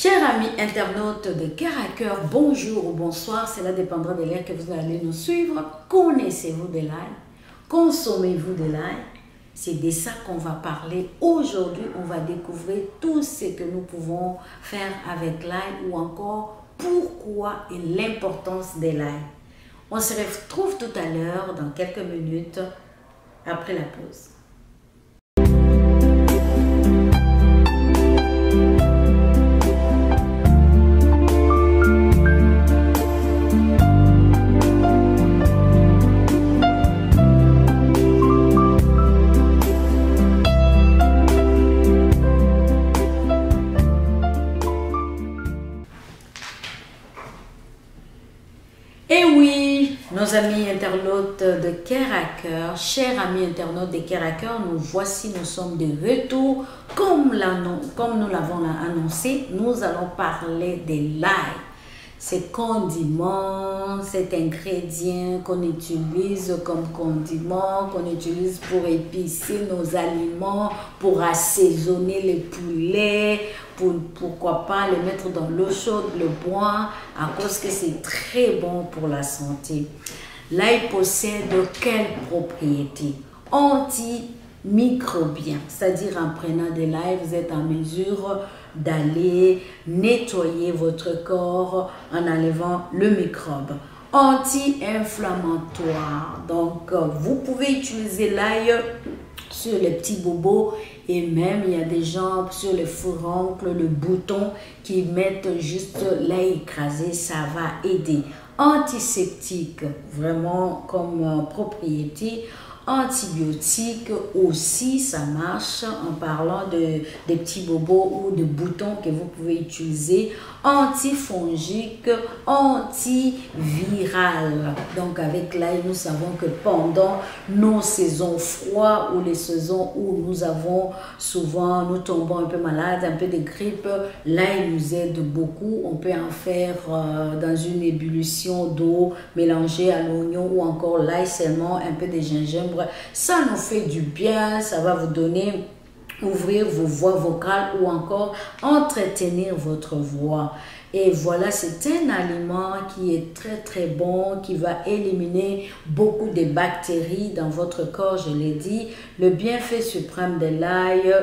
Chers amis internautes de Cœur à Cœur, bonjour ou bonsoir, cela dépendra de l'heure que vous allez nous suivre. Connaissez-vous de l'ail? Consommez-vous de l'ail? C'est de ça qu'on va parler. Aujourd'hui, on va découvrir tout ce que nous pouvons faire avec l'ail ou encore pourquoi et l'importance de l'ail. On se retrouve tout à l'heure dans quelques minutes après la pause. Et oui, nos amis internautes de Cœur à Cœur, chers amis internautes de Cœur à Cœur, nous voici, nous sommes de retour. Comme nous l'avons annoncé, nous allons parler de l'ail. Ces condiments, cet ingrédient qu'on utilise comme condiment, qu'on utilise pour épicer nos aliments, pour assaisonner les poulets, pourquoi pas le mettre dans l'eau chaude, le boire, à cause que c'est très bon pour la santé. L'ail possède quelles propriétés? Antimicrobien, c'est-à-dire en prenant de l'ail, vous êtes en mesure d'aller nettoyer votre corps en enlevant le microbe. Anti-inflammatoire, donc vous pouvez utiliser l'ail sur les petits bobos et même il y a des gens sur les furoncles, le bouton qui mettent juste l'ail écrasé, ça va aider. Antiseptique, vraiment comme propriété. Antibiotiques aussi, ça marche en parlant des petits bobos ou de boutons que vous pouvez utiliser. Antifongique, antiviral. Donc avec l'ail, nous savons que pendant nos saisons froides ou les saisons où nous tombons un peu malades, un peu de grippe, l'ail nous aide beaucoup. On peut en faire dans une ébullition d'eau mélangée à l'oignon ou encore l'ail seulement, un peu de gingembre. Ça nous fait du bien, ça va vous donner, ouvrir vos voies vocales ou encore entretenir votre voix. Et voilà, c'est un aliment qui est très très bon, qui va éliminer beaucoup de bactéries dans votre corps, je l'ai dit. Le bienfait suprême de l'ail,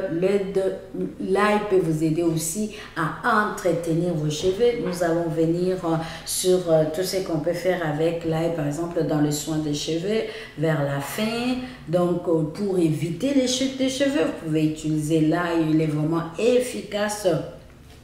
l'ail peut vous aider aussi à entretenir vos cheveux. Nous allons venir sur tout ce qu'on peut faire avec l'ail, par exemple dans le soin des cheveux, vers la fin. Donc pour éviter les chutes de cheveux, vous pouvez utiliser l'ail, il est vraiment efficace.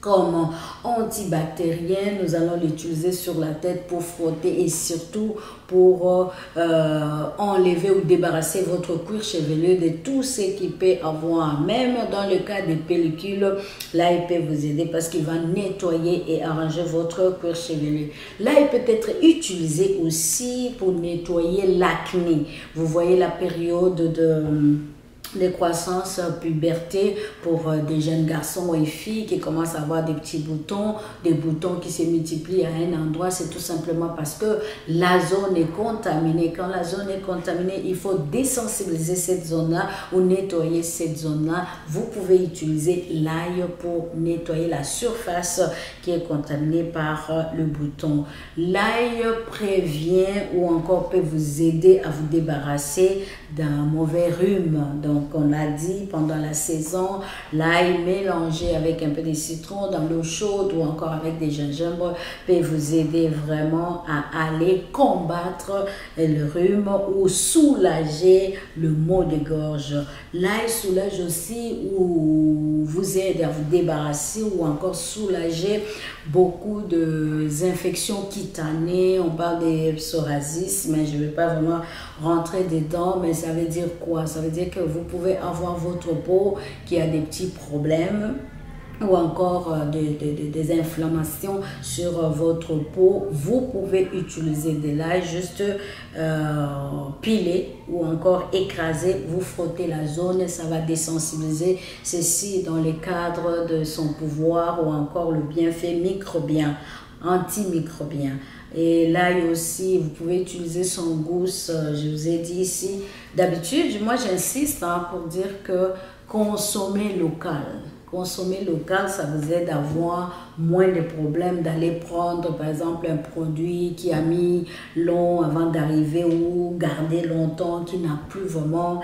Comme antibactérien, nous allons l'utiliser sur la tête pour frotter et surtout pour enlever ou débarrasser votre cuir chevelu de tout ce qui peut avoir. Même dans le cas des pellicules, l'ail peut vous aider parce qu'il va nettoyer et arranger votre cuir chevelu. L'ail peut être utilisé aussi pour nettoyer l'acné. Vous voyez la période de croissance, puberté pour des jeunes garçons et filles qui commencent à avoir des petits boutons, des boutons qui se multiplient à un endroit. C'est tout simplement parce que la zone est contaminée. Quand la zone est contaminée, il faut désensibiliser cette zone-là ou nettoyer cette zone-là. Vous pouvez utiliser l'ail pour nettoyer la surface qui est contaminée par le bouton. L'ail prévient ou encore peut vous aider à vous débarrasser d'un mauvais rhume. Donc, on l'a dit, pendant la saison, l'ail mélangé avec un peu de citron dans l'eau chaude ou encore avec des gingembre peut vous aider vraiment à aller combattre le rhume ou soulager le maux de gorge. L'ail soulage aussi ou vous aide à vous débarrasser ou encore soulager beaucoup d'infections cutanées. On parle des psoriasis, mais je ne vais pas vraiment rentrer dedans, mais ça veut dire quoi? Ça veut dire que vous pouvez avoir votre peau qui a des petits problèmes ou encore des inflammations sur votre peau. Vous pouvez utiliser de l'ail, juste piler ou encore écraser, vous frottez la zone, ça va désensibiliser. Ceci dans le cadre de son pouvoir ou encore le bienfait microbien, antimicrobien. Et l'ail aussi, vous pouvez utiliser son gousse, je vous ai dit ici. D'habitude, moi j'insiste pour dire que consommer local. Consommer local, ça vous aide à avoir moins de problèmes d'aller prendre, par exemple, un produit qui a mis long avant d'arriver ou garder longtemps, qui n'a plus vraiment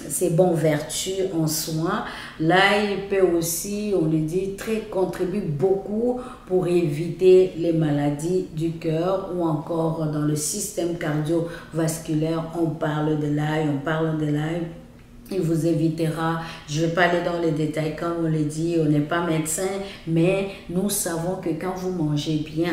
ses bonnes vertus en soins. L'ail peut aussi, on le dit, contribue beaucoup pour éviter les maladies du cœur ou encore dans le système cardiovasculaire. On parle de l'ail, il vous évitera, je ne vais pas aller dans les détails comme on le dit, on n'est pas médecin, mais nous savons que quand vous mangez bien,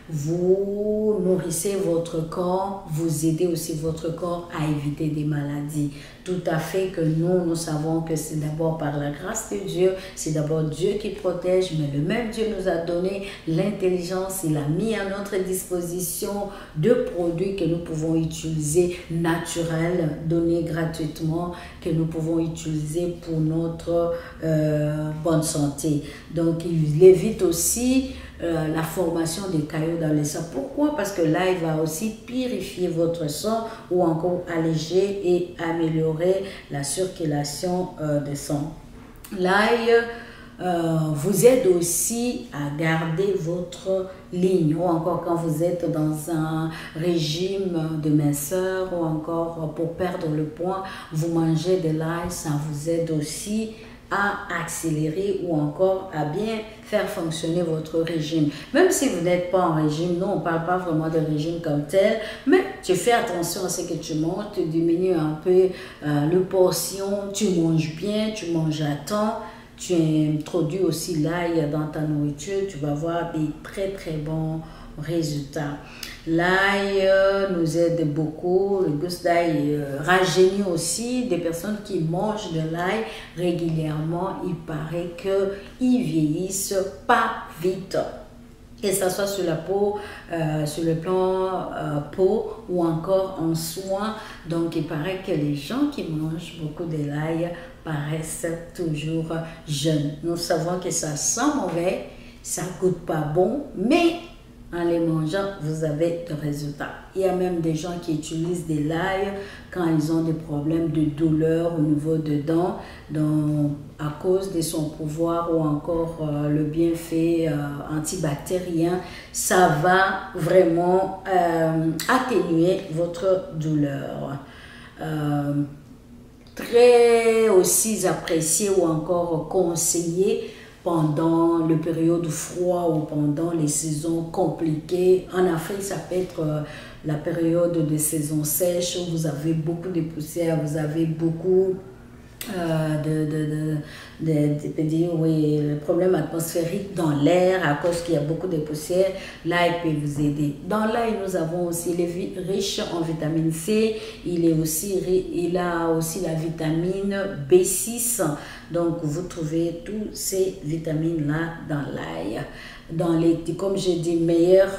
vous nourrissez votre corps, vous aidez aussi votre corps à éviter des maladies. Tout à fait que nous savons que c'est d'abord par la grâce de Dieu, c'est d'abord Dieu qui protège, mais le même Dieu nous a donné l'intelligence, il a mis à notre disposition deux produits que nous pouvons utiliser naturels, donnés gratuitement, que nous pouvons utiliser pour notre bonne santé. Donc il évite aussi la formation des caillots dans le sang. Pourquoi? Parce que l'ail va aussi purifier votre sang ou encore alléger et améliorer la circulation de sang. L'ail vous aide aussi à garder votre ligne ou encore quand vous êtes dans un régime de minceur ou encore pour perdre le poids, vous mangez de l'ail, ça vous aide aussi à accélérer ou encore à bien faire fonctionner votre régime. Même si vous n'êtes pas en régime, nous on ne parle pas vraiment de régime comme tel, mais tu fais attention à ce que tu manges, tu diminues un peu les portions, tu manges bien, tu manges à temps, tu introduis aussi l'ail dans ta nourriture, tu vas avoir des très bons résultats. L'ail nous aide beaucoup, le gousse d'ail rajeunit aussi des personnes qui mangent de l'ail régulièrement. Il paraît qu'ils vieillissent pas vite. Que ce soit sur la peau, sur le plan peau ou encore en soins. Donc il paraît que les gens qui mangent beaucoup de l'ail paraissent toujours jeunes. Nous savons que ça sent mauvais, ça ne goûte pas bon, mais en les mangeant, vous avez de résultats. Il y a même des gens qui utilisent de l'ail quand ils ont des problèmes de douleur au niveau des dents, à cause de son pouvoir ou encore le bienfait antibactérien. Ça va vraiment atténuer votre douleur. Très aussi apprécié ou encore conseillé pendant le période froid ou pendant les saisons compliquées. En Afrique, ça peut être la période de saison sèche où vous avez beaucoup de poussière, vous avez beaucoup le problème atmosphérique dans l'air à cause qu'il y a beaucoup de poussière. L'ail peut vous aider. Dans l'ail, nous avons aussi, il est riche en vitamine C, il a aussi la vitamine B6. Donc, vous trouvez toutes ces vitamines-là dans l'ail. Comme je dis, meilleur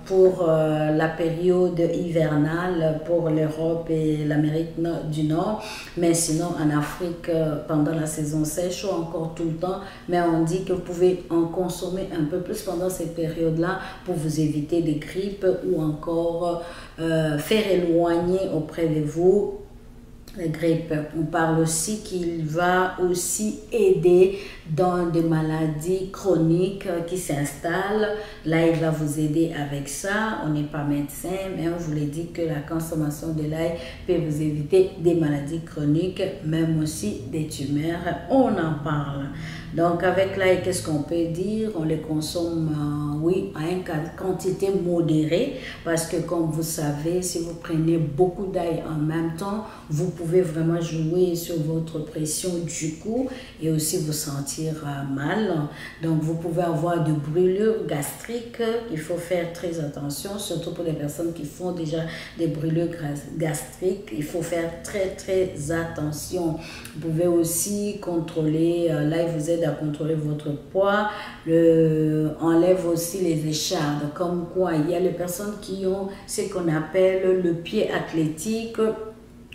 pour la période hivernale pour l'Europe et l'Amérique du Nord. Mais sinon, en Afrique, pendant la saison sèche ou encore tout le temps, mais on dit que vous pouvez en consommer un peu plus pendant cette période-là pour vous éviter des grippes ou encore faire éloigner auprès de vous la grippe. On parle aussi qu'il va aussi aider dans des maladies chroniques qui s'installent. Là, il va vous aider avec ça. On n'est pas médecin, mais on vous l'a dit que la consommation de l'ail peut vous éviter des maladies chroniques, même aussi des tumeurs. On en parle. Donc, avec l'ail, qu'est-ce qu'on peut dire? On les consomme, oui, à une quantité modérée, parce que comme vous savez, si vous prenez beaucoup d'ail en même temps, vous pouvez vraiment jouer sur votre pression du cou et aussi vous sentir mal. Donc, vous pouvez avoir de brûlures gastriques. Il faut faire très attention, surtout pour les personnes qui font déjà des brûlures gastriques. Il faut faire très attention. Vous pouvez aussi contrôler, l'ail vous aide à contrôler votre poids, enlève aussi les échardes. Comme quoi, il y a les personnes qui ont ce qu'on appelle le pied athlétique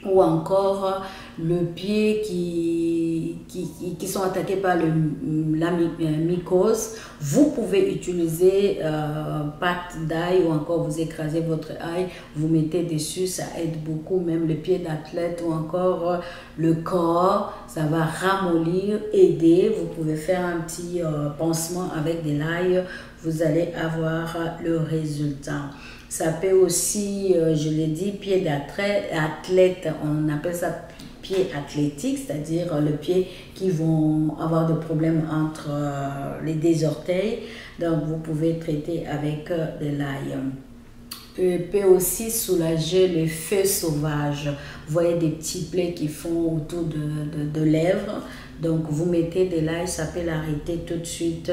ou encore le pied qui sont attaqués par la mycose, vous pouvez utiliser pâte d'ail ou encore vous écrasez votre ail, vous mettez dessus, ça aide beaucoup, même le pied d'athlète ou encore le corps, ça va ramollir, aider. Vous pouvez faire un petit pansement avec de l'ail, vous allez avoir le résultat. Ça peut aussi, je l'ai dit, pied d'athlète, on appelle ça pied athlétique, c'est-à-dire le pied qui vont avoir des problèmes entre les deux orteils. Donc, vous pouvez traiter avec de l'ail. Il peut aussi soulager les feux sauvages. Vous voyez des petits plaies qui font autour de lèvres. Donc, vous mettez de l'ail, ça peut l'arrêter tout de suite.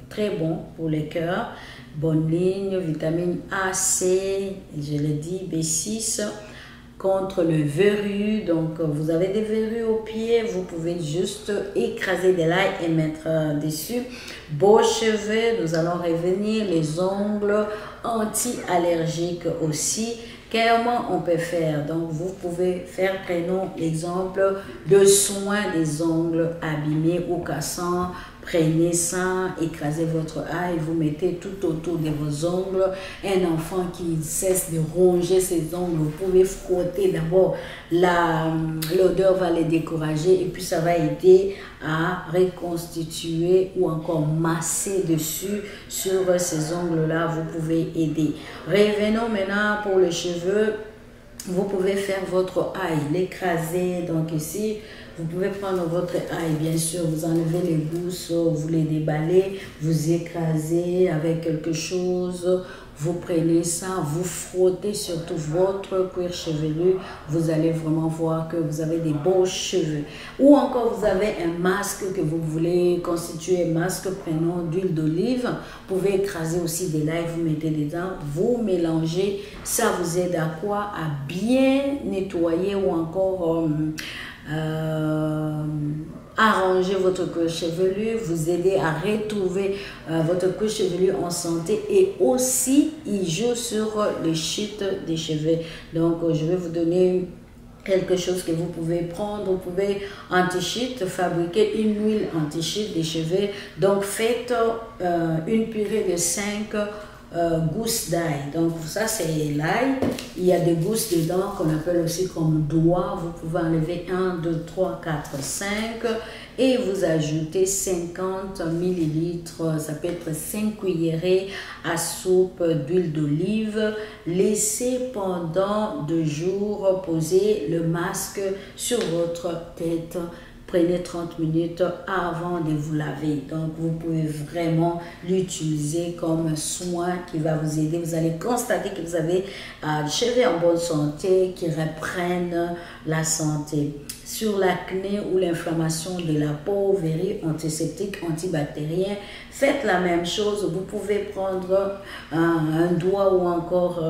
Très bon pour le cœur. Bonne ligne, vitamine A, C, je l'ai dit, B6, contre le verrue. Donc, vous avez des verrues au pied, vous pouvez juste écraser de l'ail et mettre dessus. Beaux cheveux, nous allons revenir, les ongles anti-allergiques aussi. Comment on peut faire? Donc, vous pouvez faire, prenons l'exemple de soins des ongles abîmés ou cassants. Prenez ça, écrasez votre ail, vous mettez tout autour de vos ongles. Un enfant qui cesse de ronger ses ongles, vous pouvez frotter d'abord, l'odeur va les décourager et puis ça va aider à reconstituer ou encore masser dessus sur ces ongles-là, vous pouvez aider. Revenons maintenant pour les cheveux. Vous pouvez faire votre ail, l'écraser. Donc ici, vous pouvez prendre votre ail, bien sûr, vous enlevez les gousses, vous les déballez, vous écrasez avec quelque chose. Vous prenez ça, vous frottez surtout votre cuir chevelu. Vous allez vraiment voir que vous avez des beaux cheveux. Ou encore, vous avez un masque que vous voulez constituer un masque. Prenons d'huile d'olive. Vous pouvez écraser aussi des l'ail, vous mettez dedans. Vous mélangez. Ça vous aide à quoi? À bien nettoyer ou encore arranger votre cuir chevelu, vous aider à retrouver votre cuir chevelu en santé et aussi il joue sur les chutes des cheveux. Donc je vais vous donner quelque chose que vous pouvez prendre. Vous pouvez anti-chute, fabriquer une huile anti-chute des cheveux. Donc faites une purée de 5 gousses d'ail. Donc ça c'est l'ail, il y a des gousses dedans qu'on appelle aussi comme doigts. Vous pouvez enlever 1, 2, 3, 4, 5 et vous ajoutez 50 millilitres, ça peut être 5 cuillerées à soupe d'huile d'olive. Laissez pendant 2 jours reposer le masque sur votre tête. Prenez 30 minutes avant de vous laver. Donc, vous pouvez vraiment l'utiliser comme soin qui va vous aider. Vous allez constater que vous avez des cheveux en bonne santé qui reprennent la santé. Sur l'acné ou l'inflammation de la peau, verrues, antiseptique, antibactérien, faites la même chose. Vous pouvez prendre un doigt ou encore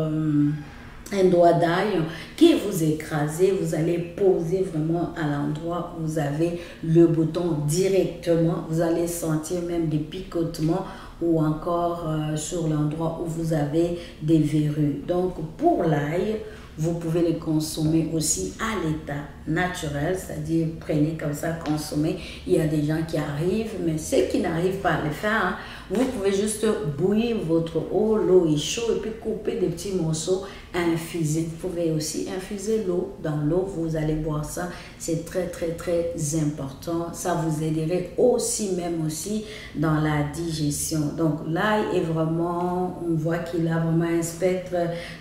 un doigt d'ail qui vous écrasez, vous allez poser vraiment à l'endroit où vous avez le bouton directement. Vous allez sentir même des picotements ou encore sur l'endroit où vous avez des verrues. Donc pour l'ail, vous pouvez les consommer aussi à l'état naturel, c'est-à-dire prenez comme ça, consommez. Il y a des gens qui arrivent, mais ceux qui n'arrivent pas à le faire, vous pouvez juste bouillir votre eau, l'eau est chaude et puis couper des petits morceaux, infuser. Vous pouvez aussi infuser l'eau dans l'eau, vous allez boire ça, c'est très très très important. Ça vous aiderait aussi, même aussi dans la digestion. Donc l'ail est vraiment, on voit qu'il a vraiment un spectre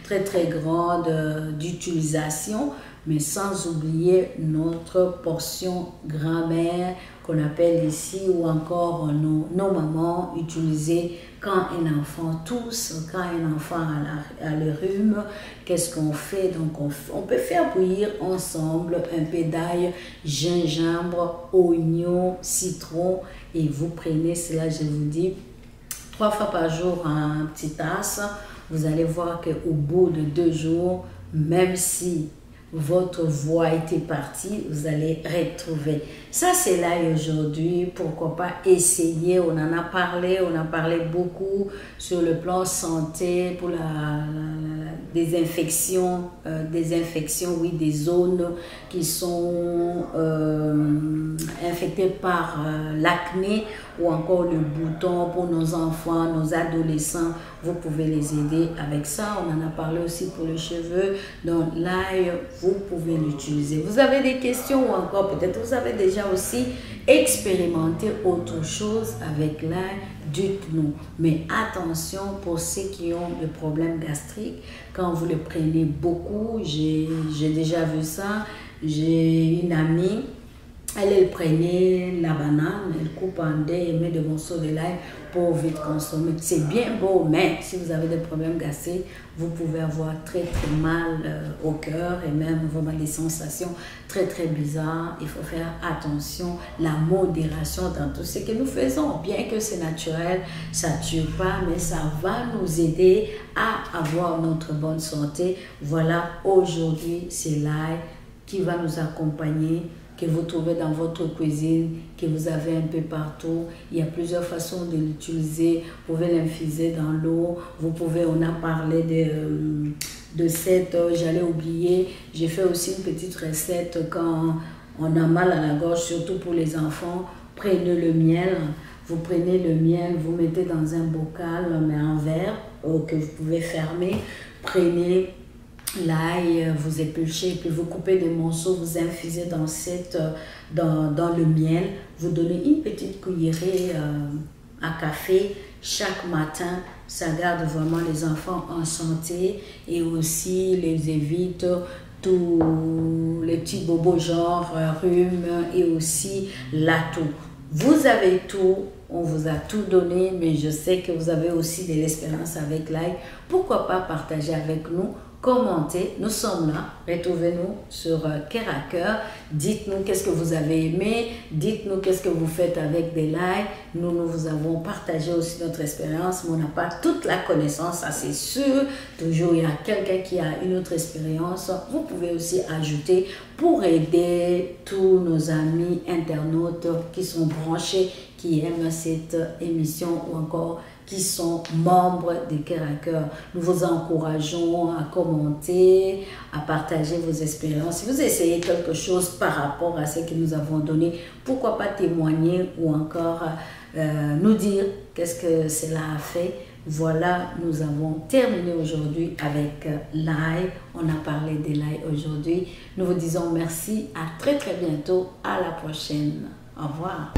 très très grand d'utilisation, mais sans oublier notre portion grand-mère qu'on appelle ici, ou encore nos mamans utilisaient quand un enfant tousse, quand un enfant a le rhume. Qu'est-ce qu'on fait? Donc on peut faire bouillir ensemble un peu d'ail, gingembre, oignon, citron, et vous prenez cela, je vous dis, 3 fois par jour en petite tasse. Vous allez voir qu'au bout de 2 jours, même si votre voix était partie, vous allez retrouver. Ça, c'est l'ail aujourd'hui. Pourquoi pas essayer? On en a parlé beaucoup sur le plan santé, pour des infections, oui, des zones qui sont infectées par l'acné ou encore le bouton pour nos enfants, nos adolescents. Vous pouvez les aider avec ça. On en a parlé aussi pour les cheveux. Donc l'ail, vous pouvez l'utiliser. Vous avez des questions ou encore peut-être vous avez déjà aussi expérimenté autre chose avec l'ail, dites-nous. Mais attention pour ceux qui ont des problèmes gastriques, quand vous le prenez beaucoup, j'ai déjà vu ça. J'ai une amie, elle prenait la banane, elle coupe en deux et met des morceaux de l'ail pour vite consommer. C'est bien beau, mais si vous avez des problèmes gastriques, vous pouvez avoir très mal au cœur et même vraiment des sensations très bizarres. Il faut faire attention, la modération dans tout ce que nous faisons. Bien que c'est naturel, ça ne tue pas, mais ça va nous aider à avoir notre bonne santé. Voilà, aujourd'hui, c'est l'ail qui va nous accompagner, que vous trouvez dans votre cuisine, que vous avez un peu partout. Il y a plusieurs façons de l'utiliser. Vous pouvez l'infuser dans l'eau. Vous pouvez, on a parlé de cette, j'allais oublier, j'ai fait aussi une petite recette quand on a mal à la gorge, surtout pour les enfants. Prenez le miel. Vous prenez le miel, vous mettez dans un bocal, mais en verre, que vous pouvez fermer. Prenez l'ail, vous épluchez, puis vous coupez des morceaux, vous infusez dans le miel. Vous donnez une petite cuillerée à café chaque matin. Ça garde vraiment les enfants en santé et aussi les évite tous les petits bobos genre rhume et aussi la toux. Vous avez tout, on vous a tout donné, mais je sais que vous avez aussi de l'expérience avec l'ail. Pourquoi pas partager avec nous? Commentez, nous sommes là, retrouvez-nous sur Cœur à Cœur. Dites-nous qu'est-ce que vous avez aimé, dites-nous qu'est-ce que vous faites avec des l'ail. Nous vous avons partagé aussi notre expérience, mais on n'a pas toute la connaissance, ça c'est sûr. Toujours il y a quelqu'un qui a une autre expérience. Vous pouvez aussi ajouter pour aider tous nos amis internautes qui sont branchés, qui aiment cette émission ou encore qui sont membres de Cœur à Cœur. Nous vous encourageons à commenter, à partager vos expériences. Si vous essayez quelque chose par rapport à ce que nous avons donné, pourquoi pas témoigner ou encore nous dire qu'est-ce que cela a fait. Voilà, nous avons terminé aujourd'hui avec l'ail. On a parlé de l'ail aujourd'hui. Nous vous disons merci, à très bientôt, à la prochaine. Au revoir.